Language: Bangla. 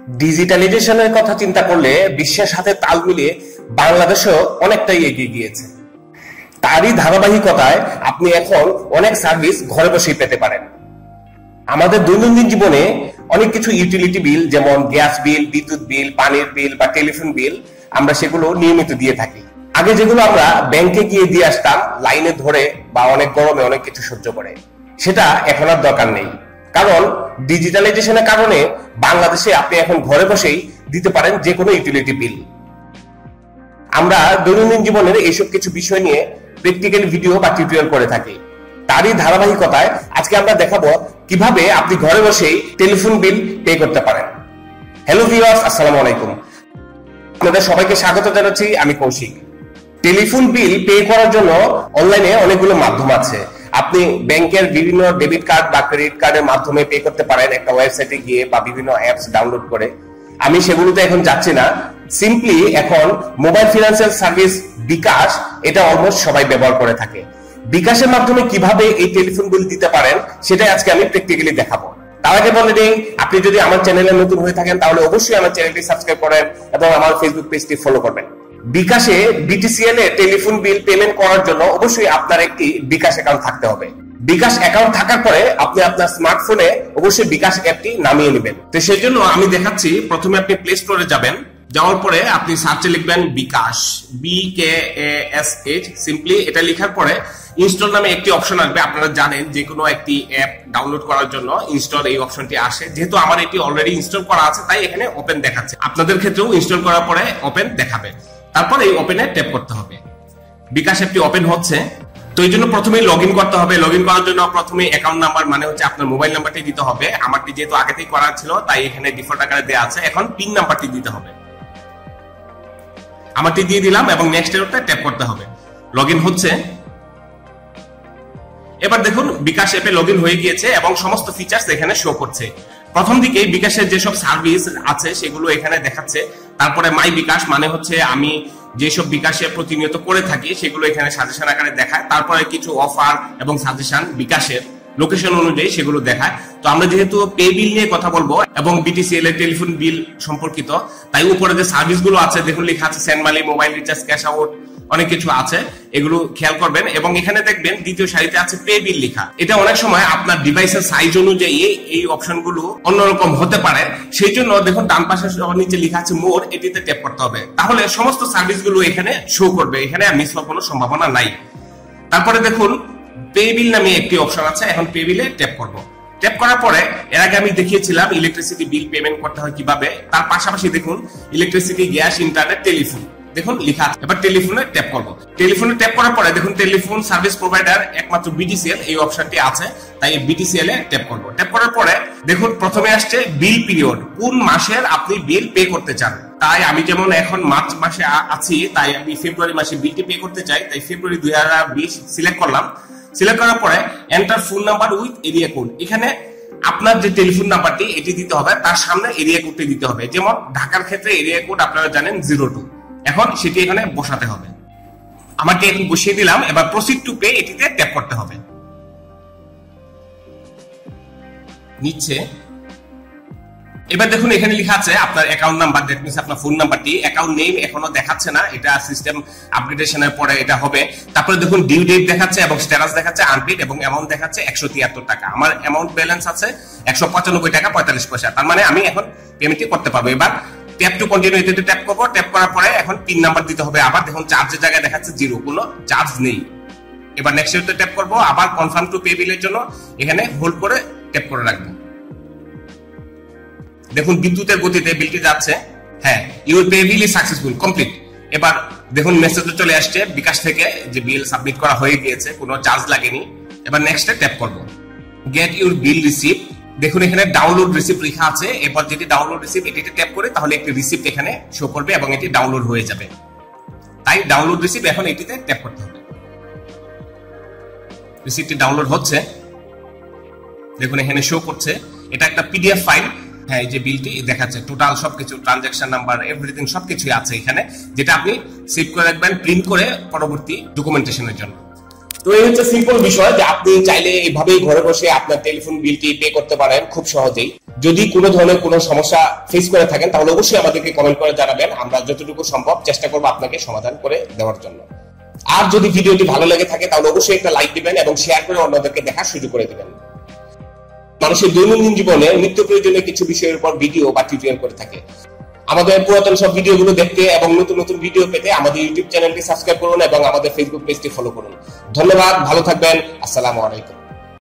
ডিজিটালাইজেশনের কথা চিন্তা করলে বিশ্বের সাথে তাল মিলিয়ে বাংলাদেশও অনেকটাই এগিয়ে গিয়েছে। তারই ধারাবাহিকতায় আপনি এখন অনেক সার্ভিস ঘরে বসেই পেতে পারেন। আমাদের দৈনন্দিন জীবনে অনেক কিছু ইউটিলিটি বিল, যেমন গ্যাস বিল, বিদ্যুৎ বিল, পানির বিল বা টেলিফোন বিল, আমরা সেগুলো নিয়মিত দিয়ে থাকি। আগে যেগুলো আমরা ব্যাংকে গিয়ে দিয়ে আসতাম লাইনে ধরে বা অনেক গরমে অনেক কিছু সহ্য করে, সেটা এখন আর দরকার নেই। কারণ ডিজিটালাইজেশনের কারণে বাংলাদেশে আপনি এখন ঘরে বসেই দিতে পারেন যে কোনো ইউটিলিটি বিল। আমরা দৈনন্দিন জীবনের এইসব কিছু বিষয় নিয়ে প্র্যাকটিক্যাল ভিডিও বা টিউটোরিয়াল করে থাকি। তারই ধারাবাহিকতায় আজকে আমরা দেখাবো কিভাবে আপনি ঘরে বসেই টেলিফোন বিল পে করতে পারেন। হ্যালো ভিউয়ার্স, আসসালামু আলাইকুম। আপনাদের সবাইকে স্বাগত জানাচ্ছি, আমি কৌশিক। টেলিফোন বিল পে করার জন্য অনলাইনে অনেকগুলো মাধ্যম আছে। আপনি ব্যাংকের বিভিন্ন ডেবিট কার্ড বা ক্রেডিট কার্ডের মাধ্যমে পে করতে পারেন একটা ওয়েবসাইটে গিয়ে বা বিভিন্ন অ্যাপস ডাউনলোড করে। আমি সেগুলোতে এখন যাচ্ছি না। সিম্পলি এখন মোবাইল ফিনান্সিয়াল সার্ভিস bKash, এটা অলমোস্ট সবাই ব্যবহার করে থাকে। bKashের মাধ্যমে কিভাবে এই টেলিফোন বিল দিতে পারেন সেটাই আজকে আমি প্র্যাকটিক্যালি দেখাবো। তার আগে বলে দিই, আপনি যদি আমার চ্যানেলে নতুন হয়ে থাকেন তাহলে অবশ্যই আমার চ্যানেলটি সাবস্ক্রাইব করেন এবং আমার ফেসবুক পেজটি ফলো করবেন। bKashে BTCL এ টেলিফোন বিল পেমেন্ট করার জন্য অবশ্যই আপনার একটি bKash অ্যাকাউন্ট থাকতে হবে। bKash অ্যাকাউন্ট থাকার পরে আপনি আপনার স্মার্টফোনে অবশ্যই bKash অ্যাপটি নামিয়ে নেবেন। তো সেই জন্য আমি দেখাচ্ছি, প্রথমে আপনি প্লে স্টোরে যাবেন। যাওয়ার পরে আপনি সার্চে লিখবেন bKash, bKash। সিম্পলি এটা লেখার পরে ইনস্টল নামে একটি অপশন আসবে। আপনারা জানেন যে কোনো একটি অ্যাপ ডাউনলোড করার জন্য ইনস্টল এই অপশনটি আসে। যেহেতু আমার এটি অলরেডি ইনস্টল করা আছে তাই এখানে ওপেন দেখাচ্ছে। আপনাদের ক্ষেত্রেও ইনস্টল করার পরে ওপেন দেখাবে। তারপর এই ওপেনে ট্যাপ করতে হবে। bKash অ্যাপটি ওপেন হচ্ছে। তো এই জন্য প্রথমেই লগইন করতে হবে। লগইন করার জন্য প্রথমে অ্যাকাউন্ট নাম্বার মানে হচ্ছে আপনার মোবাইল নাম্বারটি দিতে হবে। আমারটি যেহেতু আগে থেকে করা ছিল তাই এখানে ডিফল্ট আকারে দেওয়া আছে। এখন পিন নাম্বারটি দিতে হবে। আমারটি দিয়ে দিলাম এবং নেক্সট এর উপরে ট্যাপ করতে হবে। লগইন হচ্ছে। এবার দেখুন bKash অ্যাপে লগইন হয়ে গিয়েছে এবং সমস্ত ফিচারস এখানে শো করছে। প্রথম দিকে bKashের যেসব সার্ভিস আছে সেগুলো এখানে দেখাচ্ছে। তারপরে মাই bKash মানে হচ্ছে আমি যেসব bKashে প্রতিনিয়ত করে থাকি সেগুলো এখানে সাজেশন আকারে দেখায়। তারপরে কিছু অফার এবং সাজেশন bKashের লোকেশন অনুযায়ী সেগুলো দেখায়। তো আমরা যেহেতু পে বিল নিয়ে কথা বলবো এবং BTCL এর টেলিফোন বিল সম্পর্কিত, তাই উপরে যে সার্ভিস গুলো আছে দেখুন লেখা আছে send money, mobile recharge, cash out, অনেক কিছু আছে, এগুলো খেয়াল করবেন। এবং এখানে দেখবেন দ্বিতীয় সারিতে আছে পে বিল লেখা। এটা অনেক সময় আপনার ডিভাইসের সাইজ অনুযায়ী এই অপশনগুলো অন্যরকম হতে পারে। সেই জন্য দেখুন ডান পাশে নিচে লেখা আছে মোর, এটিতে ট্যাপ করতে হবে। তাহলে সমস্ত সার্ভিসগুলো এখানে শো করবে, এখানে মিস হওয়ার কোনো সম্ভাবনা নাই। তারপরে দেখুন পে বিল নামে একটি অপশন আছে। এখন পে বিলে ট্যাপ করব। ট্যাপ করার পরে এর আগে আমি দেখিয়েছিলাম ইলেকট্রিসিটি বিল পেমেন্ট করতে হয় কিভাবে। তার পাশাপাশি দেখুন ইলেকট্রিসিটি, গ্যাস, ইন্টারনেট, টেলিফোন দেখুন লেখা আছে। এবার টেলিফোনে ট্যাপ করব। টেলিফোনে ট্যাপ করার পরে দেখুন টেলিফোন সার্ভিস প্রোভাইডার একমাত্র BTCL এই অপশনটি আছে, তাই BTCL এ ট্যাপ করব। ট্যাপ করার পরে দেখুন প্রথমে আসছে বিল পিরিয়ড, কোন মাসের আপনি বিল পে করতে চান। তাই আমি যেমন এখন মার্চ মাসে আছি, তাই আমি ফেব্রুয়ারি মাসে বিলটি পে করতে চাই, তাই ফেব্রুয়ারি 2020 সিলেক্ট করলাম। সিলেক্ট করার পরে enter phone number with area code. এখানে আপনার যে টেলিফোন নাম্বারটি এটি দিতে হবে, তার সামনে এরিয়া কোডটি দিতে হবে। যেমন ঢাকার ক্ষেত্রে এরিয়া কোড আপনারা জানেন 02। এখন সেটি এখানে বসাতে হবে। আমাকে এখন বসিয়ে দিলাম। এবার প্রসিড টু পে এটিতে ট্যাপ করতে হবে। নিচে এবার দেখুন এখানে লেখা আছে আপনার অ্যাকাউন্ট নাম্বার, দ্যাট মিন্স আপনার ফোন নাম্বারটি। অ্যাকাউন্ট নেম এখনো দেখাচ্ছে না, এটা সিস্টেম আপডেটেশনের পরে এটা হবে। তারপরে দেখুন ডিউ ডেট দেখাচ্ছে এবং স্ট্যাটাস দেখাচ্ছে আনপেড এবং অ্যামাউন্ট দেখাচ্ছে 173 টাকা। আমার অ্যামাউন্ট ব্যালেন্স আছে 195 টাকা 45 পয়সা। তার মানে আমি এখন পেমেন্টটি করতে পারবো। এবার ট্যাপ টু কন্টিনিউ এতে ট্যাপ করব। ট্যাপ করার পরে এখন পিন নাম্বার দিতে হবে। আবার দেখুন চার্জের জায়গায় দেখাচ্ছে 0, কোনো চার্জ নেই। এবার নেক্সট এতে ট্যাপ করব। আবার কনফার্ম টু পে বিলের জন্য এখানে হোল্ড করে ট্যাপ করে রাখবেন। দেখুন বিদ্যুতের গতিতে বিলটি যাচ্ছে। হ্যাঁ, your pay bill is successful, complete. এবার দেখুন মেসেজ চলে আসছে bKash থেকে যে বিল সাবমিট করা হয়ে গিয়েছে, কোনো চার্জ লাগেনি। এবার নেক্সটে ট্যাপ করব। Get your bill receipt. দেখুন এখানে ডাউনলোড রিসিপ্ট লেখা আছে। এরপর যেটি ডাউনলোড রিসিপ্ট এটিতে ট্যাপ করে তাহলে একটি রিসিপ্ট এখানে শো করবে এবং এটি ডাউনলোড হয়ে যাবে। তাই ডাউনলোড রিসিপ্ট এখন এটিতে ট্যাপ করতে হবে। রিসিপ্টটি ডাউনলোড হচ্ছে। দেখুন এখানে শো করছে, এটা একটা PDF ফাইল। হ্যাঁ, এই যে বিলটি দেখাচ্ছে টোটাল সবকিছু, ট্রানজাকশন নাম্বার, এভরিথিং সবকিছুই আছে এখানে, যেটা আপনি সেভ করে রাখবেন প্রিন্ট করে পরবর্তী ডকুমেন্টেশনের জন্য। তো এই হচ্ছে সিম্পল বিষয় যে আপনি চাইলে এইভাবেই ঘরে বসে আপনার টেলিফোন বিলটি পে করতে পারেন খুব সহজেই। যদি কোনো ধরনের কোনো সমস্যা ফেস করে থাকেন তাহলে অবশ্যই আমাদেরকে কমেন্ট করে জানাবেন, আমরা যতটুকু সম্ভব চেষ্টা করব আপনাকে সমাধান করে দেওয়ার জন্য। আর যদি ভিডিওটি ভালো লেগে থাকে তাহলে অবশ্যই একটা লাইক দিবেন এবং শেয়ার করে অন্যদেরকে দেখার সুযোগ করে দিবেন। মানুষের দৈনন্দিন জীবনে নিত্য প্রয়োজনীয় কিছু বিষয়ের উপর ভিডিও বা টিউটোরিয়াল করে থাকে। আমাদের পুরাতন সব ভিডিওগুলো দেখতে এবং নতুন নতুন ভিডিও পেতে আমাদের ইউটিউব চ্যানেলটি সাবস্ক্রাইব করুন এবং আমাদের ফেসবুক পেজটি ফলো করুন। ধন্যবাদ, ভালো থাকবেন, আসসালামু আলাইকুম।